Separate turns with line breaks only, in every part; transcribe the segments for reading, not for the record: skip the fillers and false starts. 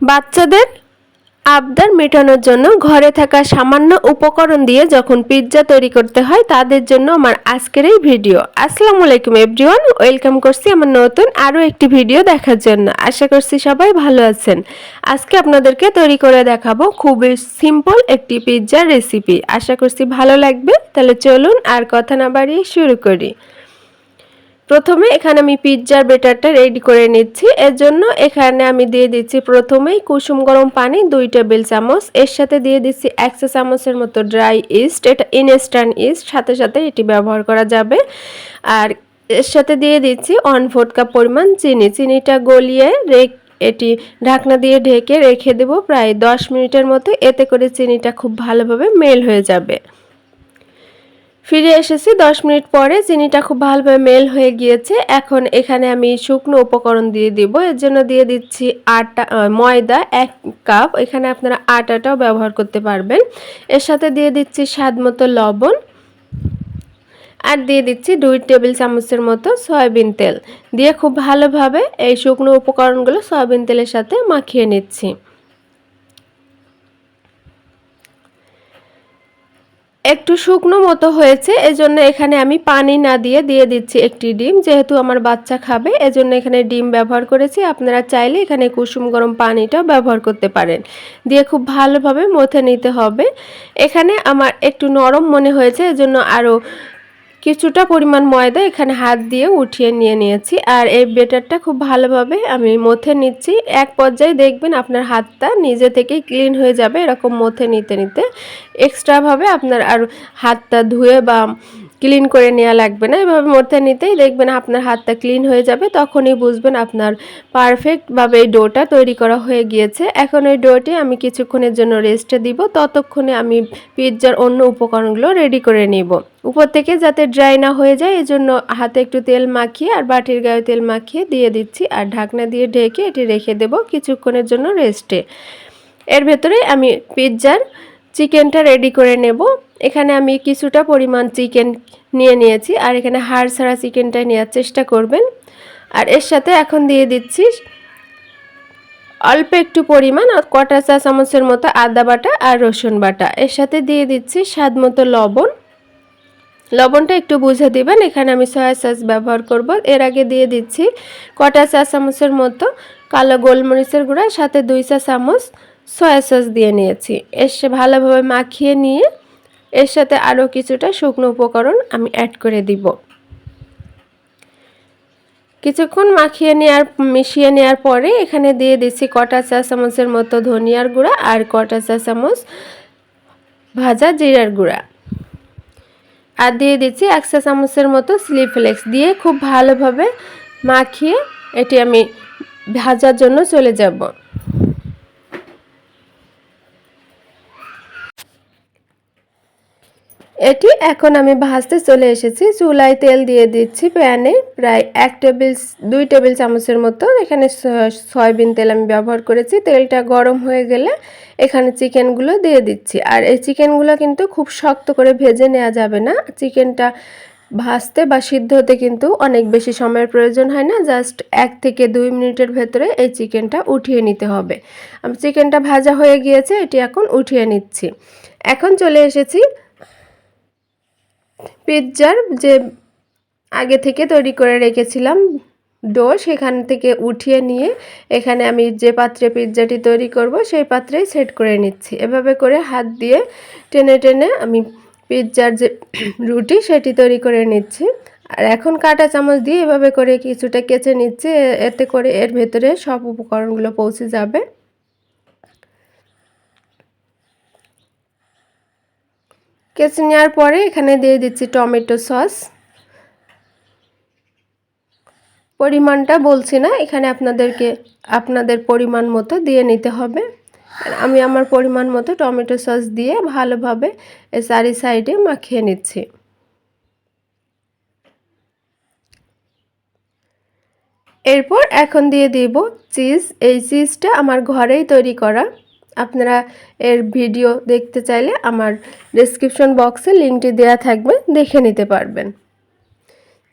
বাচ্চাদের আবদার মেটানোর জন্য ঘরে থাকা সামান্য উপকরণ দিয়ে যখন পিৎজা তৈরি করতে হয় তাদের জন্য আমার আজকের এই ভিডিও। আসসালামু আলাইকুম এভরিওয়ান, ওয়েলকাম করছি আমার নতুন আরও একটি ভিডিও দেখার জন্য। আশা করছি সবাই ভালো আছেন। আজকে আপনাদেরকে তৈরি করে দেখাবো খুবই সিম্পল একটি পিৎজার রেসিপি। আশা করছি ভালো লাগবে। তাহলে চলুন আর কথা না বাড়িয়ে শুরু করি। প্রথমে এখানে আমি পিৎজার ব্যাটারটা রেডি করে নিচ্ছি। এর জন্য এখানে আমি দিয়ে দিচ্ছি প্রথমেই কুসুম গরম পানি 2 টেবিল চামচ। এর সাথে দিয়ে দিচ্ছি 1 চা চামচের মতো ড্রাই ইস্ট, এটা ইনস্ট্যান্ট ইস্ট, সাথে সাথে এটি ব্যবহার করা যাবে। আর এর সাথে দিয়ে দিচ্ছি 1/4 কাপ পরিমাণ চিনি। চিনিটা গলিয়ে এটি ঢাকনা দিয়ে ঢেকে রেখে দেব প্রায় 10 মিনিটের মতো। এতে করে চিনিটা খুব ভালোভাবে মেল হয়ে যাবে। ফিরে এসেছি 10 মিনিট পরে। চিনিটা খুব ভালোভাবে মেল হয়ে গিয়েছে। এখন এখানে আমি শুকনো উপকরণ দিয়ে দিব। এর জন্য দিয়ে দিচ্ছি ময়দা 1 কাপ। এখানে আপনারা আটাটাও ব্যবহার করতে পারবেন। এর সাথে দিয়ে দিচ্ছি স্বাদ মতো লবণ, আর দিয়ে দিচ্ছি 2 টেবিল চামচের মতো সয়াবিন তেল। দিয়ে খুব ভালোভাবে এই শুকনো উপকরণগুলো সয়াবিন তেলের সাথে মাখিয়ে নিচ্ছি। একটু শুকনো মতো হয়েছে, এজন্য এখানে আমি পানি না দিয়ে দিচ্ছি একটি ডিম। যেহেতু আমার বাচ্চা খাবে এজন্য এখানে ডিম ব্যবহার করেছি। আপনারা চাইলে এখানে কুসুম গরম পানিটাও ব্যবহার করতে পারেন। দিয়ে খুব ভালোভাবে মথে নিতে হবে। এখানে আমার একটু নরম মনে হয়েছে, এজন্য আরও কিছুটা পরিমাণ ময়দা এখানে হাত দিয়ে উঠিয়ে নিয়েছি। আর এই ব্যাটারটা খুব ভালোভাবে আমি মথে নিচ্ছি। এক পর্যায়ে দেখবেন আপনার হাতটা নিজে থেকেই ক্লিন হয়ে যাবে। এরকম মথে নিতে নিতে এক্সট্রাভাবে আপনার আর হাতটা ধুয়ে বা ক্লিন করে নেওয়া লাগবে না। এভাবে মথে নিতেই দেখবেন আপনার হাতটা ক্লিন হয়ে যাবে। তখনই বুঝবেন আপনার পারফেক্টভাবে এই ডোটা তৈরি করা হয়ে গিয়েছে। এখন এই ডোটি আমি কিছুক্ষণের জন্য রেস্টে দিব। ততক্ষণে আমি পিৎজার অন্য উপকরণগুলো রেডি করে নিব। উপর থেকে যাতে ড্রাই না হয়ে যায় এজন্য হাতে একটু তেল মাখিয়ে আর বাটির গায়ে তেল মাখিয়ে দিয়ে দিচ্ছি। আর ঢাকনা দিয়ে ঢেকে এটি রেখে দেব কিছুক্ষণের জন্য রেস্টে। এর ভেতরে আমি পিৎজার চিকেনটা রেডি করে নেব। এখানে আমি কিছুটা পরিমাণ চিকেন নিয়েছি, আর এখানে হাড় ছাড়া চিকেনটা নেওয়ার চেষ্টা করবেন। আর এর সাথে এখন দিয়ে দিচ্ছি অল্প একটু পরিমাণ কটা চা চামচের মতো আদা বাটা আর রসুন বাটা। এর সাথে দিয়ে দিচ্ছি স্বাদ মতো লবণ। লবণটা একটু বুঝে দিবেন। এখানে আমি সয়া সস ব্যবহার করব। এর আগে দিয়ে দিচ্ছি কটা চা চামচের মতো কালো গোলমরিচের গুঁড়া, সাথে 2 চা চামচ সয়া সস দিয়ে নিয়েছি। এসে ভালোভাবে মাখিয়ে নিয়ে এর সাথে আরও কিছুটা শুকনো উপকরণ আমি অ্যাড করে দিব। কিছুক্ষণ মিশিয়ে নেওয়ার পরে এখানে দিয়ে দিচ্ছি কটা চা চামচের মতো ধনিয়ার গুঁড়া আর কটা চা চামচ ভাজা জিরার গুঁড়া, আর দিয়ে দিচ্ছি 1 চা চামচের মতো চিলি ফ্লেক্স। দিয়ে খুব ভালোভাবে মাখিয়ে এটি আমি ভাজার জন্য চলে যাব। এটি এখন আমি ভাজতে চলে এসেছি। চুলায় তেল দিয়ে দিচ্ছি প্যানে প্রায় 2 টেবিল চামচের মতো। এখানে সয়াবিন তেল আমি ব্যবহার করেছি। তেলটা গরম হয়ে গেলে এখানে চিকেনগুলো দিয়ে দিচ্ছি। আর এই চিকেনগুলো কিন্তু খুব শক্ত করে ভেজে নেওয়া যাবে না। চিকেনটা ভাজতে বা সিদ্ধ হতে কিন্তু অনেক বেশি সময়ের প্রয়োজন হয় না। জাস্ট 1 থেকে 2 মিনিটের ভেতরে এই চিকেনটা উঠিয়ে নিতে হবে। আমি চিকেনটা ভাজা হয়ে গিয়েছে, এটি এখন উঠিয়ে নিচ্ছি। এখন চলে এসেছি পিৎজার যে আগে থেকে তৈরি করে রেখেছিলাম ডো, সেখান থেকে উঠিয়ে নিয়ে এখানে আমি যে পাত্রে পিৎজাটি তৈরি করব সেই পাত্রেই সেট করে নিচ্ছি। এভাবে করে হাত দিয়ে টেনে টেনে আমি পিৎজার যে রুটি সেটি তৈরি করে নিচ্ছি। আর এখন কাঁটা চামচ দিয়ে এভাবে করে কিছুটা কেচে নিচ্ছি। এতে করে এর ভেতরে সব উপকরণগুলো পৌঁছে যাবে। কেচে নেওয়ার পরে এখানে দিয়ে দিচ্ছি টমেটো সস। পরিমাণটা বলছি না, এখানে আপনাদের পরিমাণ মতো দিয়ে নিতে হবে। আমি আমার পরিমাণ মতো টমেটো সস দিয়ে ভালোভাবে চারি সাইডে মাখিয়ে নিচ্ছি। এরপর এখন দিয়ে দিব চিজ। এই চিজটা আমার ঘরেই তৈরি করা। আপনারা এর ভিডিও দেখতে চাইলে আমার ডেসক্রিপশন বক্সে লিঙ্কটি দেওয়া থাকবে, দেখে নিতে পারবেন।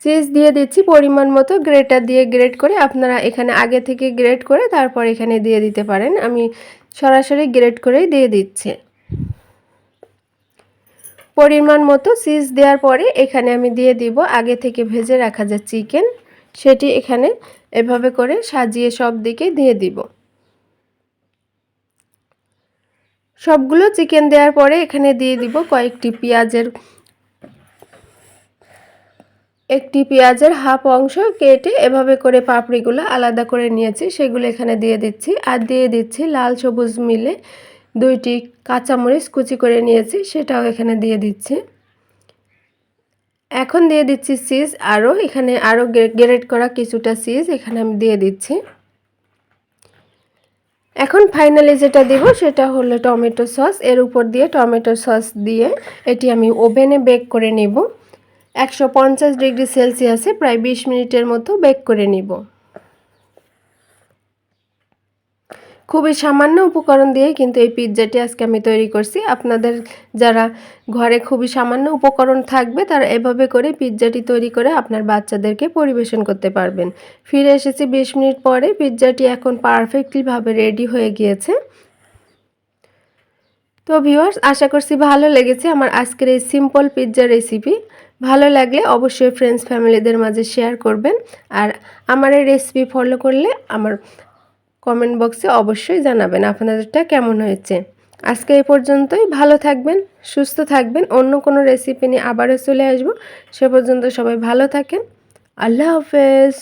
চিজ দিয়ে দিচ্ছি পরিমাণ মতো, গ্রেটার দিয়ে গ্রেট করে, আপনারা এখানে আগে থেকে গ্রেট করে তারপর এখানে দিয়ে দিতে পারেন। আমি সরাসরি গ্রেট করেই দিয়ে দিচ্ছি। পরিমাণ মতো চিজ দেওয়ার পরে এখানে আমি দিয়ে দিব আগে থেকে ভেজে রাখা যে চিকেন, সেটি এখানে এভাবে করে সাজিয়ে সব দিকে দিয়ে দিব। সবগুলো চিকেন দেওয়ার পরে এখানে দিয়ে দিব একটি পেঁয়াজের হাফ অংশ কেটে এভাবে করে পাপড়িগুলো আলাদা করে নিয়েছি, সেগুলো এখানে দিয়ে দিচ্ছি। আর দিয়ে দিচ্ছি লাল সবুজ মিলে 2টি কাঁচামরিচ কুচি করে নিয়েছি, সেটাও এখানে দিয়ে দিচ্ছি। এখন দিয়ে দিচ্ছি চিজ, এখানে আরও গ্রেট করা কিছুটা চিজ এখানে আমি দিয়ে দিচ্ছি। এখন ফাইনালি যেটা দেব সেটা হলো টমেটো সস। এর উপর দিয়ে টমেটো সস দিয়ে এটি আমি ওভেনে বেক করে নেব। 150 ডিগ্রি সেলসিয়াসে প্রায় 20 মিনিটের মতো বেক করে নিব। খুবই সামান্য উপকরণ দিয়ে কিন্তু এই পিৎজাটি আজকে আমি তৈরি করছি। আপনাদের যারা ঘরে খুবই সামান্য উপকরণ থাকবে তারা এভাবে করে পিৎজাটি তৈরি করে আপনার বাচ্চাদেরকে পরিবেশন করতে পারবেন। ফিরে এসেছি 20 মিনিট পরে। পিৎজাটি এখন পারফেক্টলিভাবে রেডি হয়ে গিয়েছে। তো ভিউয়ার্স, আশা করছি ভালো লেগেছে আমার আজকের এই সিম্পল পিৎজা রেসিপি। ভালো লাগলে অবশ্যই ফ্রেন্ডস ফ্যামিলিদের মাঝে শেয়ার করবেন। আর আমার এই রেসিপি ফলো করলে আমার কমেন্ট বক্সে অবশ্যই জানাবেন আপনাদেরটা কেমন হয়েছে। আজকে এই পর্যন্তই। ভালো থাকবেন, সুস্থ থাকবেন। অন্য কোনো রেসিপি নিয়ে আবারও চলে আসব। সে পর্যন্ত সবাই ভালো থাকেন। আল্লাহ হাফেজ।